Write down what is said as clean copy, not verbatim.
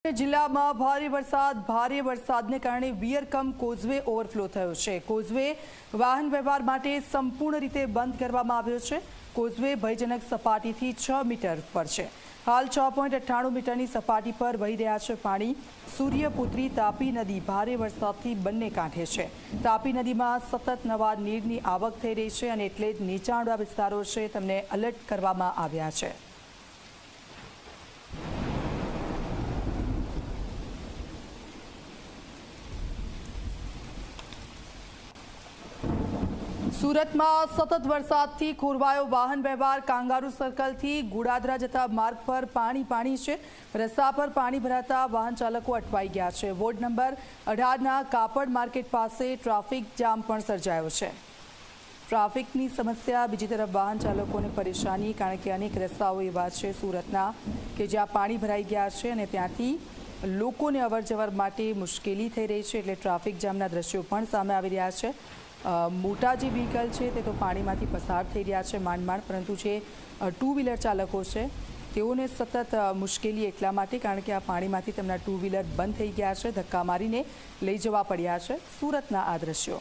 જિલ્લામાં ભારે વરસાદને કારણે વિયરકમ કોઝવે ઓવરફ્લો થયો છે। કોઝવે વાહન વ્યવહાર માટે સંપૂર્ણ રીતે બંધ કરવામાં આવ્યો છે। કોઝવે ભયજનક સપાટીથી 6 મીટર પર છે। હાલ 6.98 મીટરની સપાટી પર વહી રહ્યા છે પાણી। સૂર્યપુત્રી તાપી નદી ભારે વરસાદથી બંને કાંઠે છે। તાપી નદીમાં સતત નવા નીરની આવક થઈ રહી છે અને એટલે જ નીચાણવાળા વિસ્તારો છે તેમને એલર્ટ કરવામાં આવ્યા છે। સુરતમાં સતત વરસાદથી ખોરવાયો વાહન વ્યવહાર। કાંગારુ સર્કલથી ગુડાદરા જતા માર્ગ પર પાણી છે। રસ્તા પર પાણી ભરાતા વાહન ચાલકો અટવાઈ ગયા છે। વોર્ડ નંબર 18ના કાપડ માર્કેટ પાસે ટ્રાફિક જામ પણ સર્જાયો છે। ટ્રાફિકની સમસ્યા, બીજી તરફ વાહન ચાલકોને પરેશાની, કારણ કે અનેક રસ્તાઓ એવા છે સુરતના કે જ્યાં પાણી ભરાઈ ગયા છે અને ત્યાંથી લોકોને અવરજવર માટે મુશ્કેલી થઈ રહી છે, એટલે ટ્રાફિક જામના દ્રશ્યો પણ સામે આવી રહ્યા છે। મોટા જે વ્હીકલ છે તે તો પાણીમાંથી પસાર થઈ રહ્યા છે માંડ, પરંતુ જે ટુ વ્હીલર ચાલકો છે તેઓને સતત મુશ્કેલી એટલા માટે કારણ કે આ પાણીમાંથી તેમના ટુ વ્હીલર બંધ થઈ ગયા છે, ધક્કા મારીને લઈ જવા પડ્યા છે। સુરતના આ દ્રશ્યો।